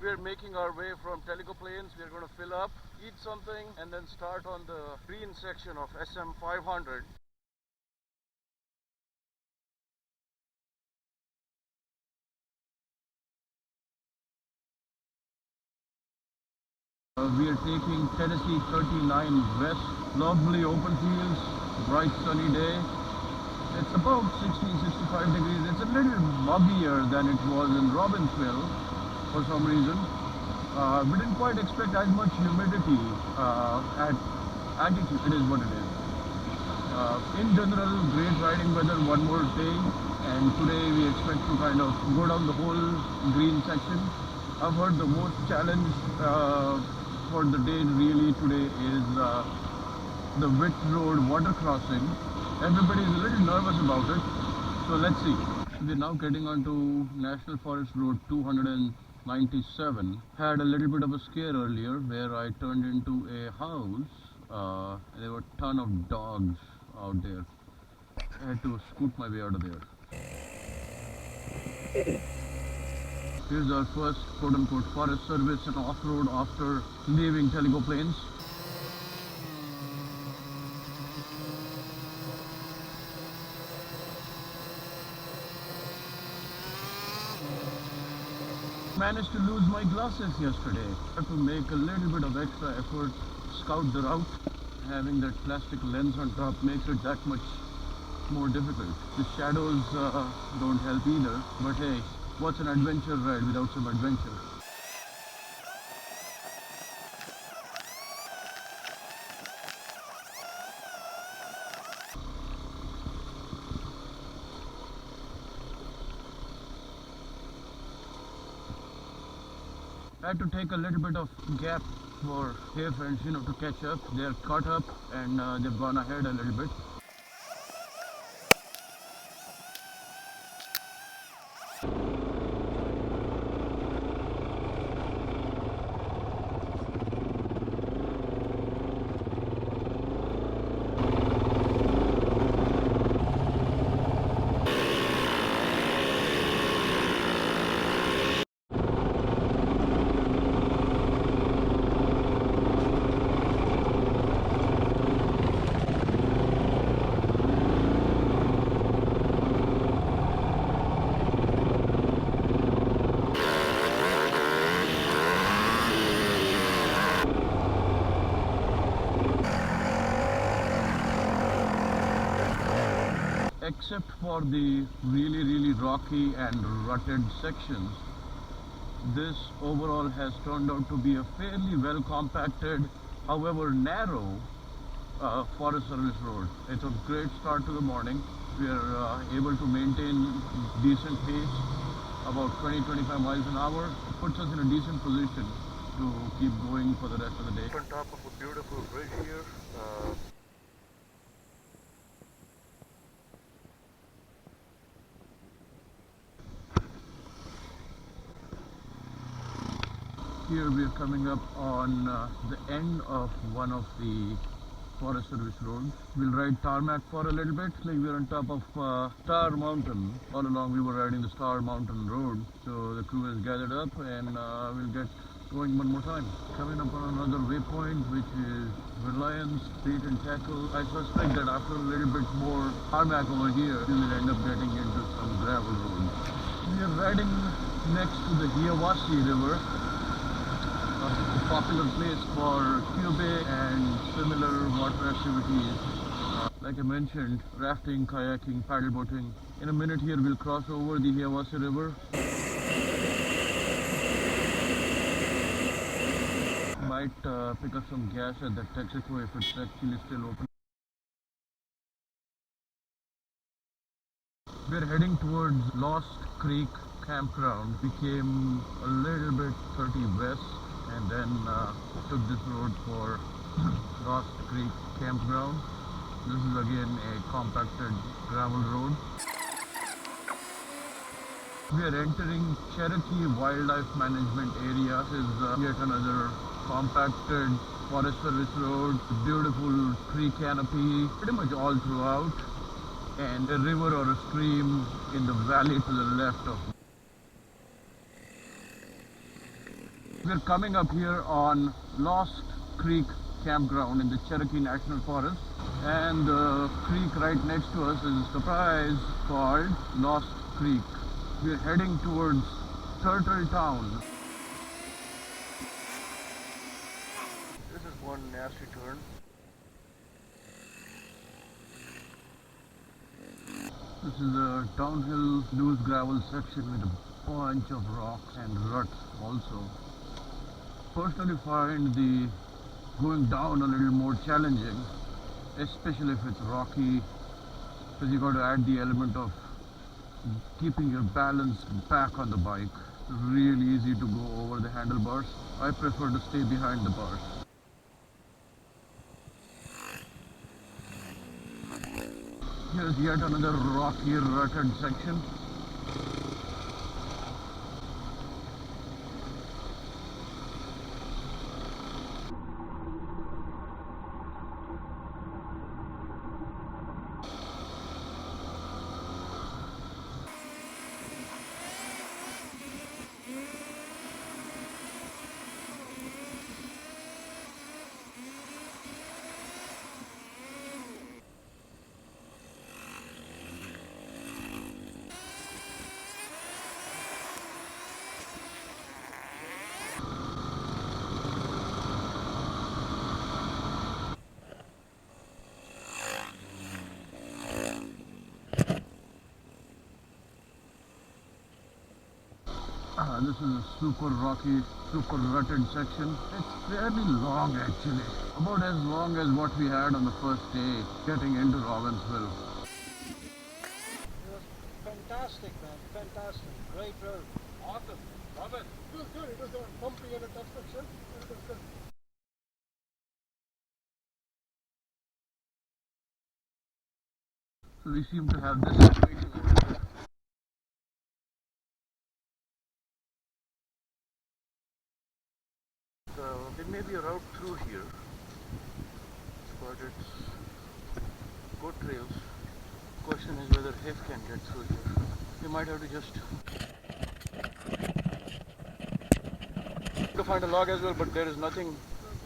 We're making our way from Teleco Plains. We're going to fill up, eat something, and then start on the green section of SM500. We are taking Tennessee 39 West. Lovely open fields, bright sunny day. It's about 60-65 degrees. It's a little muggier than it was in Robbinsville for some reason. We didn't quite expect as much humidity at altitude. It is what it is. In general, great riding weather one more day, and today we expect to kind of go down the whole green section. I've heard the most challenge for the day really today is the Wit Road water crossing. Everybody is a little nervous about it, so let's see. We're now getting onto National Forest Road 297. Had a little bit of a scare earlier where I turned into a house. There were a ton of dogs out there. I had to scoot my way out of there. Here's our first quote-unquote forest service and off-road after leaving Teleco Plains. Managed to lose my glasses yesterday. I had to make a little bit of extra effort, scout the route. Having that plastic lens on top makes it that much more difficult. The shadows don't help either, but hey, what's an adventure ride without some adventure? I had to take a little bit of gap for hair friends, to catch up. They're caught up and they've gone ahead a little bit. Except for the really rocky and rutted sections, this overall has turned out to be a fairly well compacted, however narrow, Forest Service road. It's a great start to the morning. We are able to maintain decent pace, about 20-25 miles an hour. It puts us in a decent position to keep going for the rest of the day. On top of a beautiful bridge here. Here we are coming up on the end of one of the Forest Service roads. We'll ride tarmac for a little bit, like we're on top of Star Mountain. All along we were riding the Star Mountain Road, so the crew has gathered up and we'll get going one more time. Coming up on another waypoint, which is Reliance Bait and Tackle. I suspect that after a little bit more tarmac over here, we will end up getting into some gravel roads. We are riding next to the Hiawassee River. A popular place for cubing and similar water activities. Like I mentioned, rafting, kayaking, paddle boating. In a minute here we'll cross over the Hiawassee River. Might pick up some gas at the Texaco if it's actually still open. We're heading towards Lost Creek Campground. We came a little bit 30 west and then took this road for Lost Creek Campground. This is again a compacted gravel road. We are entering Cherokee Wildlife Management Area. This is yet another compacted Forest Service road, beautiful tree canopy pretty much all throughout, and a river or a stream in the valley to the left of me. We're coming up here on Lost Creek campground in the Cherokee National Forest, and the creek right next to us is a surprise called Lost Creek. We're heading towards Turtle Town. This is one nasty turn. This is a downhill loose gravel section with a bunch of rocks and ruts also. Personally find the going down a little more challenging, especially if it's rocky, because you got to add the element of keeping your balance back on the bike. Really easy to go over the handlebars. I prefer to stay behind the bars. Here's yet another rocky, rutted section. This is a super rocky, super rutted section. It's fairly long actually. About as long as what we had on the first day getting into Robbinsville. It was fantastic, man. Fantastic. Great road. Awesome. Love it. It was good. It was bumpy and a tough section. It was good. So we seem to have this situation over here. There may be a route through here, but it's good trails. Question is whether HIF can get through here. We might have to just find a log as well, but there is nothing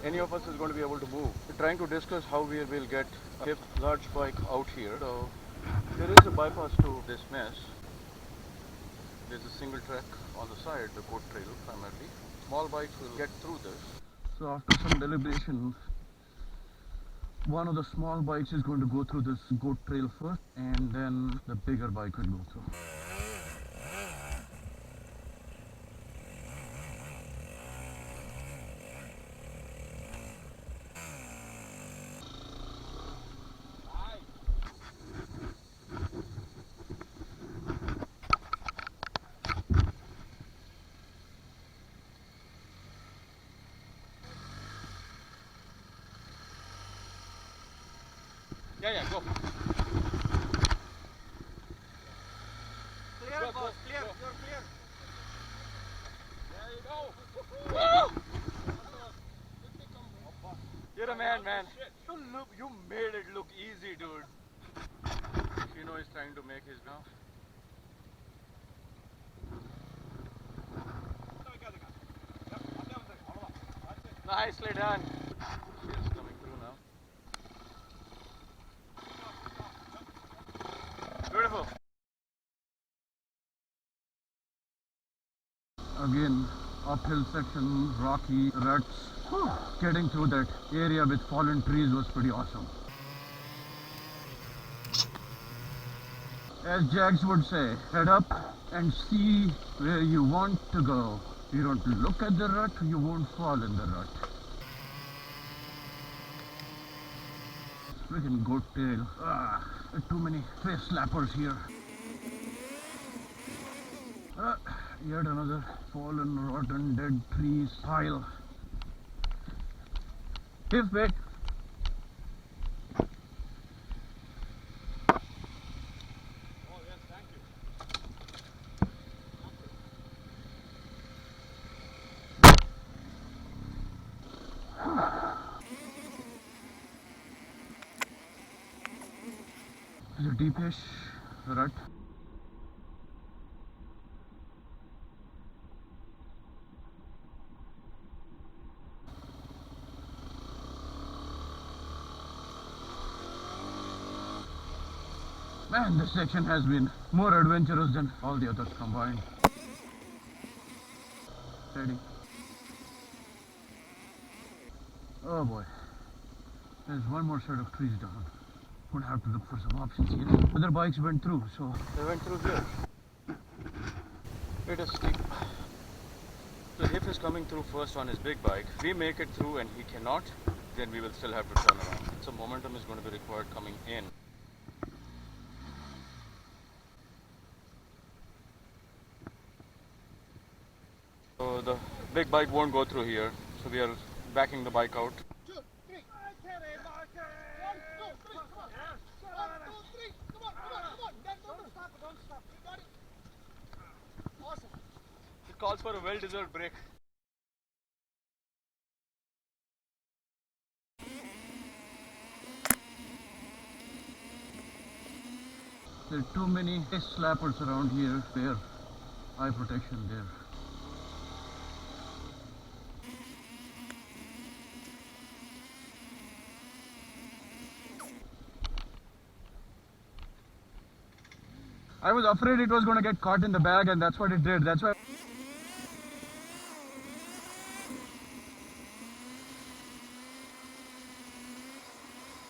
any of us is going to be able to move. We're trying to discuss how we will get a HIF large bike out here. So there is a bypass to this mess. There's a single track on the side, the goat trail primarily. Small bikes will get through this. So after some deliberation, one of the small bikes is going to go through this goat trail first, and then the bigger bike will go through. Yeah, go. Clear, Go, boss. Clear. go. You're clear. There you go. Woo! You're a man. You made it look easy, dude. Shino is trying to make his now. Nicely done. She's coming through now. Beautiful. Again, uphill section, rocky, ruts. Getting through that area with fallen trees was pretty awesome. As Jags would say, head up and see where you want to go. You don't look at the rut, you won't fall in the rut. Freaking goat tail. Too many face slappers here. Yet another fallen, rotten, dead trees pile. If wait. Oh, yes, thank you. It's a deepish rut. Man, this section has been more adventurous than all the others combined. Steady. Oh boy. There's one more set of trees down. Would have to look for some options here. Other bikes went through, so They went through here. It is steep. So if he's coming through first on his big bike, if we make it through and he cannot, then we will still have to turn around. So momentum is going to be required coming in. So the big bike won't go through here. So we are backing the bike out. 2, 3. 1, 2, 3. Come on. 1, 2, 3. Come on. Don't stop. You got it. Awesome. It calls for a well-deserved break. there are too many slappers around here. There, eye protection there. I was afraid it was going to get caught in the bag, and that's what it did. That's why.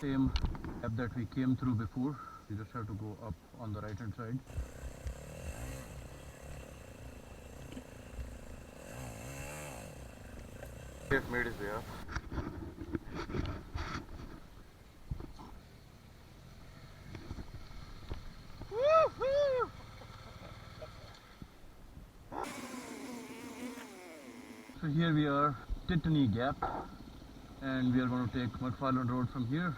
Same step that we came through before. You just have to go up on the right hand side. He has made his way up. So here we are, Titany Gap, and we are going to take McFarland Road from here.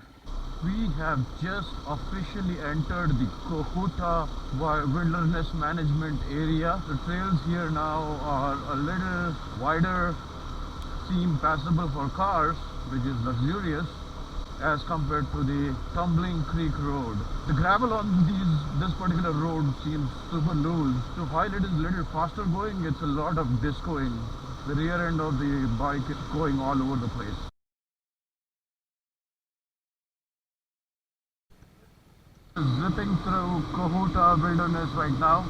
We have just officially entered the Cohuta Wilderness Management Area. The trails here now are a little wider, seem passable for cars, which is luxurious, as compared to the Tumbling Creek Road. The gravel on this particular road seems super loose. So while it is a little faster going, it's a lot of discoing. The rear end of the bike is going all over the place. Zipping through Cohuta Wilderness right now.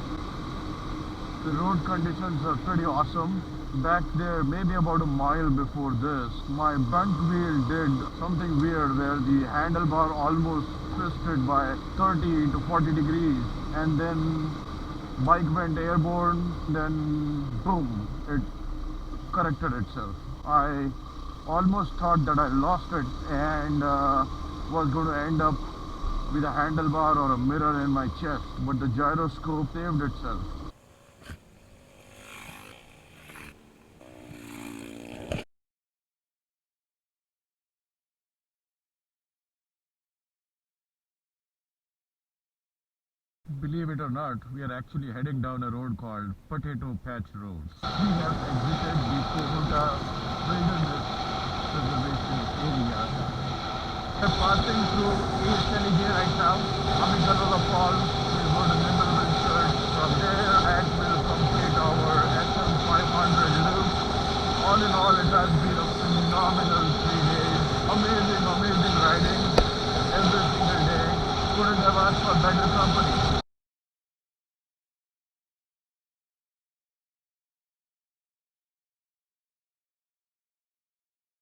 The road conditions are pretty awesome. Back there, maybe about a mile before this, my front wheel did something weird where the handlebar almost twisted by 30 to 40 degrees, and then bike went airborne, then boom, it corrected itself. I almost thought that I lost it and was going to end up with a handlebar or a mirror in my chest, but the gyroscope saved itself. Believe it or not, we are actually heading down a road called Potato Patch Road. We have exited the Cohuta Wilderness Reservation area. We are passing through East Tennessee right now. Coming out of the falls, we go to Nimbleville Church. From there, and we'll complete our SM500 loop. All in all, it has been a phenomenal 3 days. Amazing riding every single day. Couldn't have asked for better company.